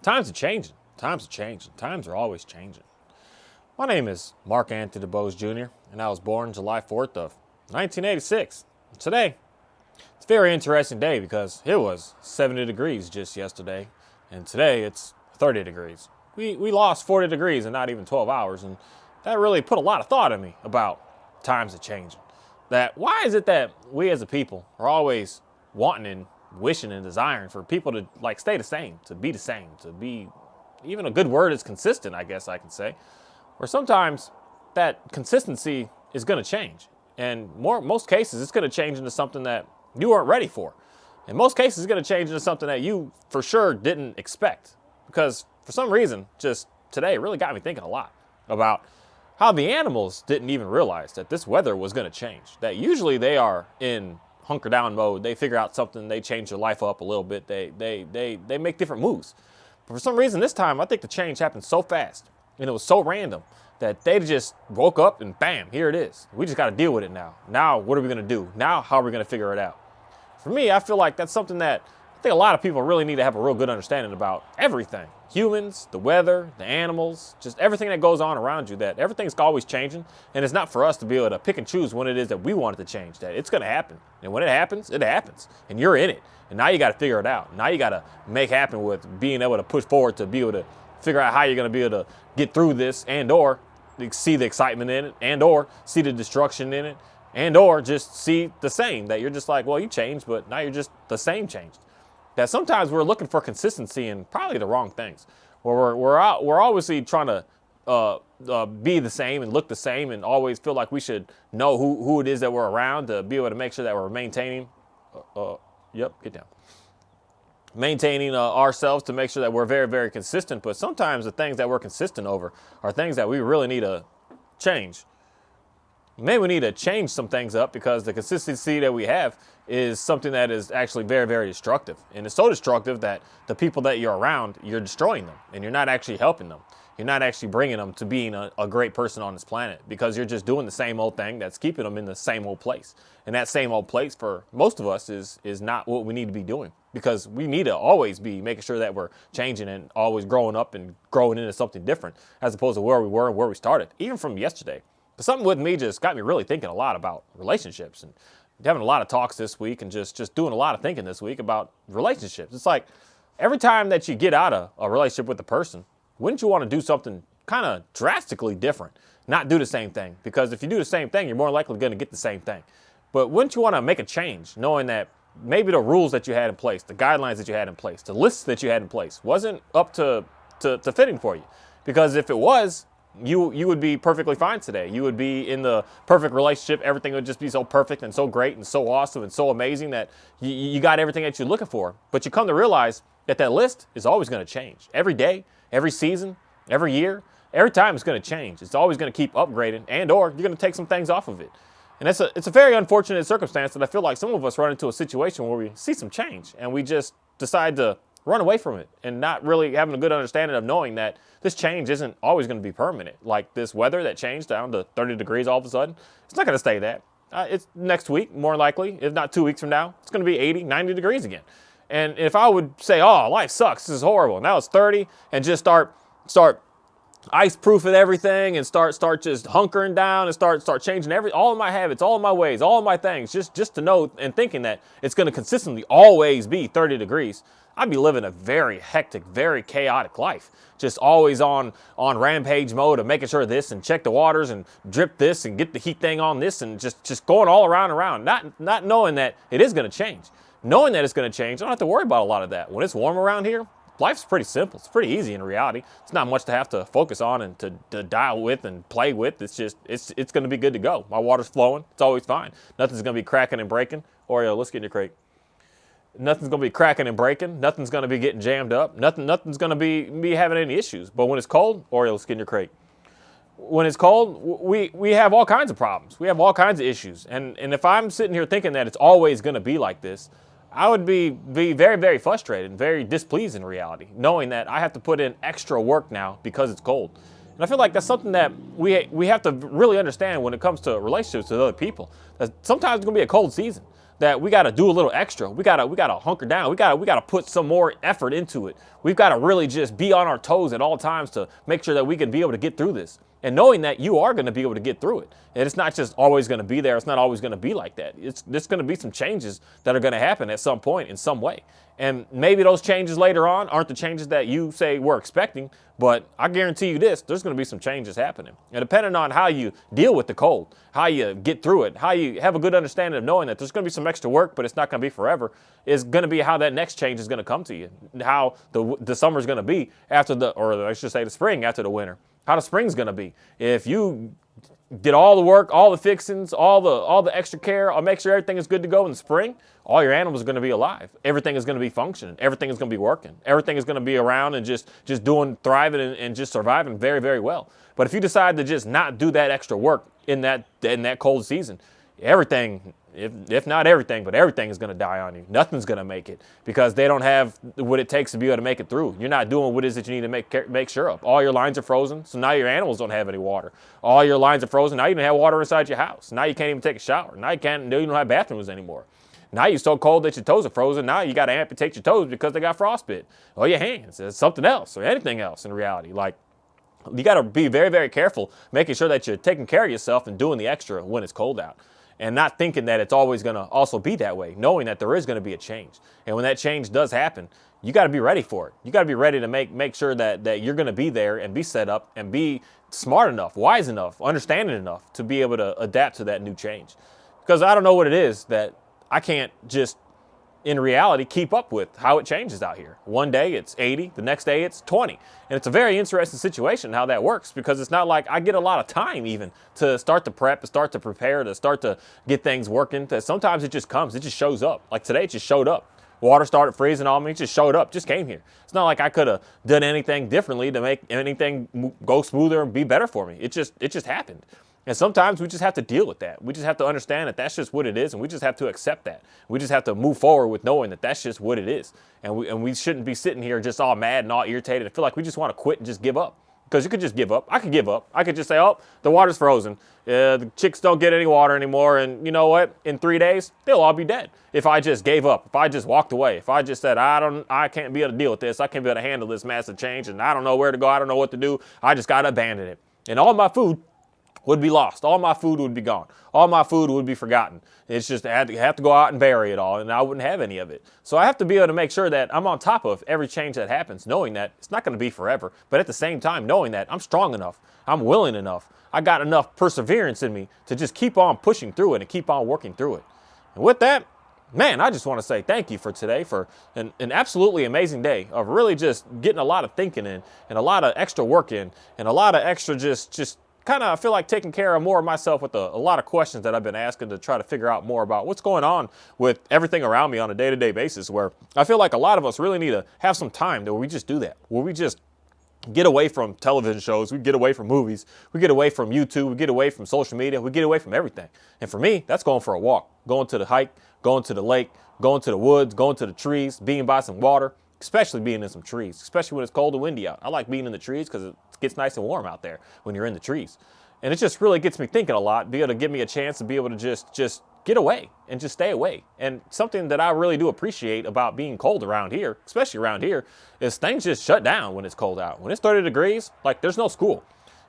Times are changing. Times are changing. Times are always changing. My name is Mark Anthony DeBose Jr., and I was born July 4th of 1986. Today, it's a very interesting day because it was 70 degrees just yesterday, and today it's 30 degrees. We lost 40 degrees in not even 12 hours, and that really put a lot of thought in me about times are changing. That why is it that we as a people are always wanting and wishing and desiring for people to stay the same, to be the same, to be even a good word is consistent, I guess I can say. Or sometimes that consistency is going to change. And most cases, it's going to change into something that you weren't ready for. In most cases, it's going to change into something that you for sure didn't expect. Because for some reason, just today, it really got me thinking a lot about how the animals didn't even realize that this weather was going to change. That usually they are in hunker down mode. They figure out something. They change their life up a little bit. They make different moves. But for some reason this time, I think the change happened so fast and it was so random that they just woke up and bam, here it is. We just got to deal with it now. Now, what are we going to do? Now, how are we going to figure it out? For me, I feel like that's something that I think a lot of people really need to have a real good understanding about everything. Humans, the weather, the animals, just everything that goes on around you, that everything's always changing. And it's not for us to be able to pick and choose when it is that we want it to change. That it's going to happen. And when it happens, it happens. And you're in it. And now you got to figure it out. Now you got to make happen with being able to push forward to be able to figure out how you're going to be able to get through this and or see the excitement in it and or see the destruction in it and or just see the same. That you're just like, well, you changed, but now you're just the same changed. That sometimes we're looking for consistency in probably the wrong things. Where we're obviously trying to be the same and look the same and always feel like we should know who it is that we're around to be able to make sure that we're maintaining. Get down. Maintaining ourselves to make sure that we're very, very consistent. But sometimes the things that we're consistent over are things that we really need to change. Maybe we need to change some things up because the consistency that we have is something that is actually very, very destructive. And it's so destructive that the people that you're around, you're destroying them and you're not actually helping them. You're not actually bringing them to being a great person on this planet because you're just doing the same old thing that's keeping them in the same old place. And that same old place for most of us is not what we need to be doing because we need to always be making sure that we're changing and always growing up and growing into something different as opposed to where we were and where we started, even from yesterday. But something with me just got me really thinking a lot about relationships and having a lot of talks this week and just doing a lot of thinking this week about relationships. It's like every time that you get out of a relationship with a person, wouldn't you want to do something kind of drastically different? Not do the same thing. Because if you do the same thing, you're more likely going to get the same thing. But wouldn't you want to make a change knowing that maybe the rules that you had in place, the guidelines that you had in place, the lists that you had in place wasn't up to fitting for you? Because if it was, you would be perfectly fine today. You would be in the perfect relationship. Everything would just be so perfect and so great and so awesome and so amazing that you got everything that you're looking for. But you come to realize that list is always going to change. Every day, every season, every year, every time it's going to change. It's always going to keep upgrading and or you're going to take some things off of it. And it's a very unfortunate circumstance that I feel like some of us run into a situation where we see some change and we just decide to run away from it and not really having a good understanding of knowing that this change isn't always going to be permanent. Like this weather that changed down to 30 degrees all of a sudden, it's not going to stay that. It's next week, more likely, if not 2 weeks from now, it's going to be 80, 90 degrees again. And if I would say, oh, life sucks, this is horrible, now it's 30, and just start ice-proofing everything and start just hunkering down and start changing all of my habits, all of my ways, all of my things, just to know and thinking that it's going to consistently always be 30 degrees, I'd be living a very hectic, very chaotic life. Just always on rampage mode of making sure this and check the waters and drip this and get the heat thing on this and just going all around, not knowing that it is going to change. Knowing that it's going to change, I don't have to worry about a lot of that. When it's warm around here, life's pretty simple. It's pretty easy in reality. It's not much to have to focus on and to dial with and play with. It's going to be good to go. My water's flowing. It's always fine. Nothing's going to be cracking and breaking. Oreo, let's get in your crate. Nothing's going to be cracking and breaking. Nothing's going to be getting jammed up. Nothing's going to be having any issues. But when it's cold, Oreo, let's get in your crate. When it's cold, we have all kinds of problems. We have all kinds of issues. And if I'm sitting here thinking that it's always going to be like this, I would be very, very frustrated and very displeased in reality, knowing that I have to put in extra work now because it's cold. And I feel like that's something that we have to really understand when it comes to relationships with other people. That sometimes it's going to be a cold season. that we got to do a little extra. We got to hunker down. We got to put some more effort into it. We've got to really just be on our toes at all times to make sure that we can be able to get through this. And knowing that you are going to be able to get through it. And it's not just always going to be there. It's not always going to be like that. There's going to be some changes that are going to happen at some point in some way. And maybe those changes later on aren't the changes that you say we're expecting, but I guarantee you this, there's going to be some changes happening. And depending on how you deal with the cold, how you get through it, how you have a good understanding of knowing that there's going to be some extra work, but it's not going to be forever, is going to be how that next change is going to come to you, how the summer is going to be after or I should say the spring after the winter. How the spring's going to be. If you did all the work, all the fixings, all the extra care, I'll make sure everything is good to go in the spring, all your animals are going to be alive. Everything is going to be functioning. Everything is going to be working. Everything is going to be around and just doing, thriving and just surviving very, very well. But if you decide to just not do that extra work in that cold season, everything, if not everything, but everything is going to die on you. Nothing's going to make it because they don't have what it takes to be able to make it through. You're not doing what it is that you need to make sure of. All your lines are frozen, so now your animals don't have any water. All your lines are frozen, now you don't have water inside your house. Now you can't even take a shower. Now you don't have bathrooms anymore. Now you're so cold that your toes are frozen. Now you got to amputate your toes because they got frostbite. Or your hands. It's something else or anything else in reality. Like, you got to be very, very careful making sure that you're taking care of yourself and doing the extra when it's cold out. And not thinking that it's always going to also be that way, knowing that there is going to be a change. And when that change does happen, you got to be ready for it. You got to be ready to make sure that you're going to be there and be set up and be smart enough, wise enough, understanding enough to be able to adapt to that new change. Because I don't know what it is that I can't just, in reality, keep up with how it changes out here. One day it's 80, the next day it's 20. And it's a very interesting situation how that works because it's not like I get a lot of time even to start to prep, to start to prepare, to start to get things working. Sometimes it just comes, it just shows up. Like today it just showed up. Water started freezing on me, it just showed up, just came here. It's not like I could have done anything differently to make anything go smoother and be better for me. It just happened. And sometimes we just have to deal with that. We just have to understand that that's just what it is, and we just have to accept that. We just have to move forward with knowing that that's just what it is. And we shouldn't be sitting here just all mad and all irritated and feel like we just want to quit and just give up. Because you could just give up. I could give up. I could just say, oh, the water's frozen. The chicks don't get any water anymore, and you know what? In 3 days, they'll all be dead. If I just gave up, if I just walked away, if I just said, I can't be able to deal with this, I can't be able to handle this massive change, and I don't know where to go, I don't know what to do, I just got to abandon it. And all my food would be lost. All my food would be gone. All my food would be forgotten. It's just I have to go out and bury it all, and I wouldn't have any of it. So I have to be able to make sure that I'm on top of every change that happens, knowing that it's not going to be forever, but at the same time, knowing that I'm strong enough, I'm willing enough, I got enough perseverance in me to just keep on pushing through it and keep on working through it. And with that, man, I just want to say thank you for today, for an absolutely amazing day of really just getting a lot of thinking in and a lot of extra work in and a lot of extra just kind of, I feel like taking care of more of myself with a lot of questions that I've been asking to try to figure out more about what's going on with everything around me on a day-to-day basis, where I feel like a lot of us really need to have some time where we just do that, where we just get away from television shows, we get away from movies, we get away from YouTube, we get away from social media, we get away from everything. And for me, that's going for a walk, going to the hike, going to the lake, going to the woods, going to the trees, being by some water, especially being in some trees, especially when it's cold and windy out. I like being in the trees because it gets nice and warm out there when you're in the trees. And it just really gets me thinking a lot, be able to give me a chance to be able to just get away and just stay away. And something that I really do appreciate about being cold around here, especially around here, is things just shut down when it's cold out. When it's 30 degrees, like there's no school.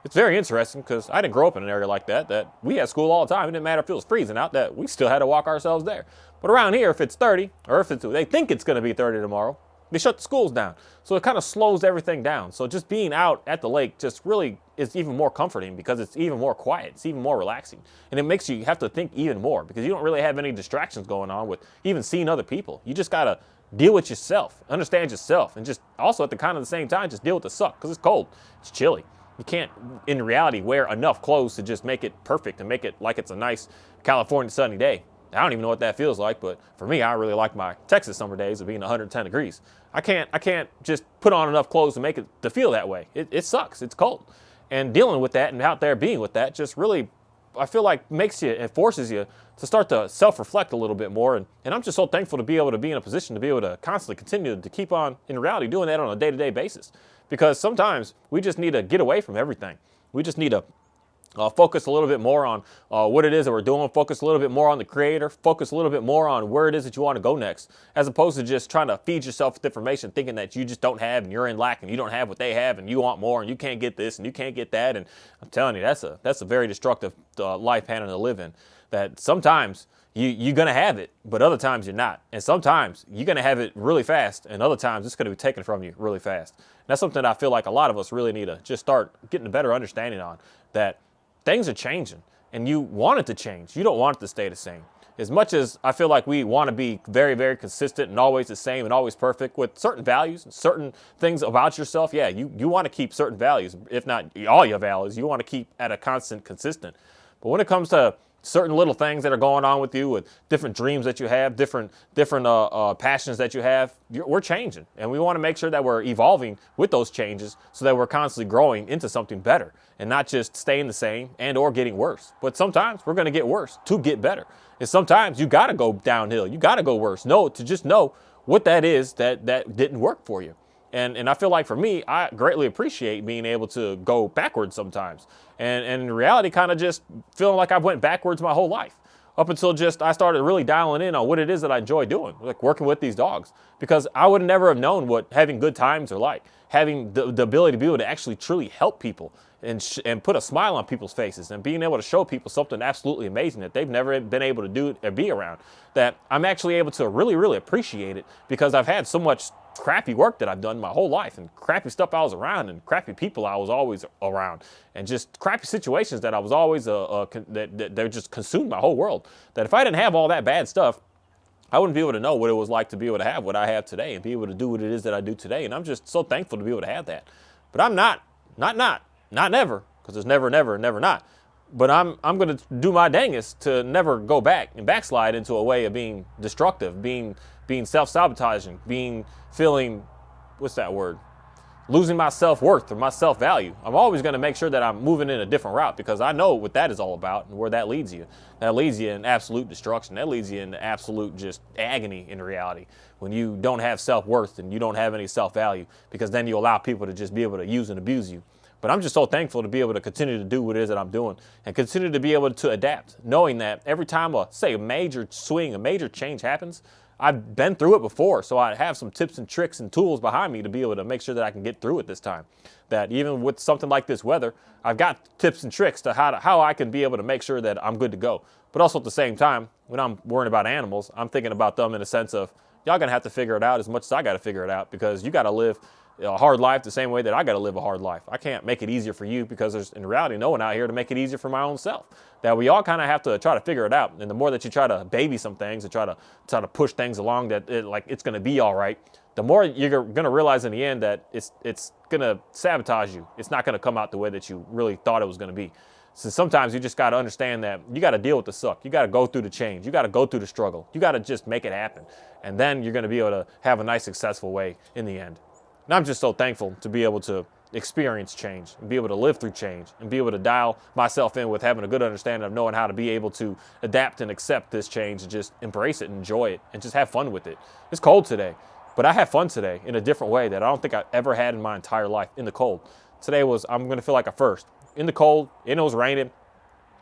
It's very interesting because I didn't grow up in an area like that we had school all the time. It didn't matter if it was freezing out, that we still had to walk ourselves there. But around here, if it's 30, or if they think it's going to be 30 tomorrow, they shut the schools down. So it kind of slows everything down. So just being out at the lake just really is even more comforting because it's even more quiet. It's even more relaxing. And it makes you have to think even more because you don't really have any distractions going on with even seeing other people. You just got to deal with yourself, understand yourself, and just also at the kind of the same time, just deal with the suck because it's cold. It's chilly. You can't, in reality, wear enough clothes to just make it perfect and make it like it's a nice California sunny day. I don't even know what that feels like, but for me, I really like my Texas summer days of being 110 degrees. I can't just put on enough clothes to make it to feel that way. It sucks. It's cold. And dealing with that and out there being with that just really, I feel like makes you and forces you to start to self-reflect a little bit more. And I'm just so thankful to be able to be in a position to be able to constantly continue to keep on, in reality, doing that on a day-to-day basis. Because sometimes we just need to get away from everything. We just need to Focus a little bit more on what it is that we're doing. Focus a little bit more on the creator. Focus a little bit more on where it is that you want to go next, as opposed to just trying to feed yourself with information, thinking that you just don't have and you're in lack and you don't have what they have and you want more and you can't get this and you can't get that. And I'm telling you, that's a very destructive life pattern to live in. That sometimes you're going to have it, but other times you're not. And sometimes you're going to have it really fast, and other times it's going to be taken from you really fast. And that's something that I feel like a lot of us really need to just start getting a better understanding on, that things are changing, and you want it to change. You don't want it to stay the same. As much as I feel like we want to be very, very consistent and always the same and always perfect with certain values and certain things about yourself, yeah, you want to keep certain values, if not all your values, you want to keep at a constant, consistent. But when it comes to certain little things that are going on with you, with different dreams that you have, different passions that you have, we're changing. And we want to make sure that we're evolving with those changes so that we're constantly growing into something better and not just staying the same and or getting worse. But sometimes we're going to get worse to get better. And sometimes you got to go downhill. You got to go worse. To just know what that is that didn't work for you. And I feel like for me, I greatly appreciate being able to go backwards sometimes. And in reality, kind of just feeling like I've went backwards my whole life up until just I started really dialing in on what it is that I enjoy doing, like working with these dogs. Because I would never have known what having good times are like, having the ability to be able to actually truly help people and put a smile on people's faces and being able to show people something absolutely amazing that they've never been able to do or be around, that I'm actually able to really, really appreciate it because I've had so much crappy work that I've done my whole life and crappy stuff I was around and crappy people I was always around and just crappy situations that I was always, that they just consumed my whole world. That if I didn't have all that bad stuff, I wouldn't be able to know what it was like to be able to have what I have today and be able to do what it is that I do today. And I'm just so thankful to be able to have that. But I'm not never, because there's never, never, never not. But I'm going to do my dangest to never go back and backslide into a way of being destructive, being self-sabotaging, feeling, what's that word? Losing my self-worth or my self-value. I'm always going to make sure that I'm moving in a different route because I know what that is all about and where that leads you. That leads you in absolute destruction. That leads you in absolute just agony in reality when you don't have self-worth and you don't have any self-value, because then you allow people to just be able to use and abuse you. But I'm just so thankful to be able to continue to do what it is that I'm doing and continue to be able to adapt, knowing that every time a major swing, a major change happens, I've been through it before, so I have some tips and tricks and tools behind me to be able to make sure that I can get through it this time. That even with something like this weather, I've got tips and tricks to how I can be able to make sure that I'm good to go. But also at the same time, when I'm worrying about animals, I'm thinking about them in a sense of, y'all gonna have to figure it out as much as I gotta figure it out, because you gotta live a hard life the same way that I got to live a hard life. I can't make it easier for you because there's, in reality, no one out here to make it easier for my own self. That we all kind of have to try to figure it out. And the more that you try to baby some things and try to push things along that it's going to be all right, the more you're going to realize in the end that it's going to sabotage you. It's not going to come out the way that you really thought it was going to be. So sometimes you just got to understand that you got to deal with the suck. You got to go through the change. You got to go through the struggle. You got to just make it happen. And then you're going to be able to have a nice, successful way in the end. And I'm just so thankful to be able to experience change and be able to live through change and be able to dial myself in with having a good understanding of knowing how to be able to adapt and accept this change and just embrace it and enjoy it and just have fun with it. It's cold today, but I have fun today in a different way that I don't think I've ever had in my entire life in the cold. Today I'm going to feel like a first. In the cold, and it was raining,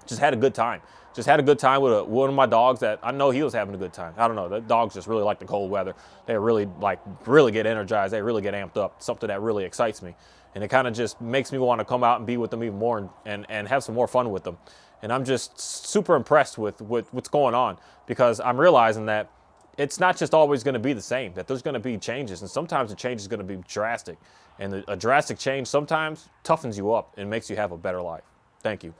just had a good time. Just had a good time with one of my dogs that I know he was having a good time. I don't know, the dogs just really like the cold weather. They really get energized. They really get amped up, something that really excites me. And it kind of just makes me want to come out and be with them even more and have some more fun with them. And I'm just super impressed with what's going on, because I'm realizing that it's not just always going to be the same, that there's going to be changes. And sometimes the change is going to be drastic. And a drastic change sometimes toughens you up and makes you have a better life. Thank you.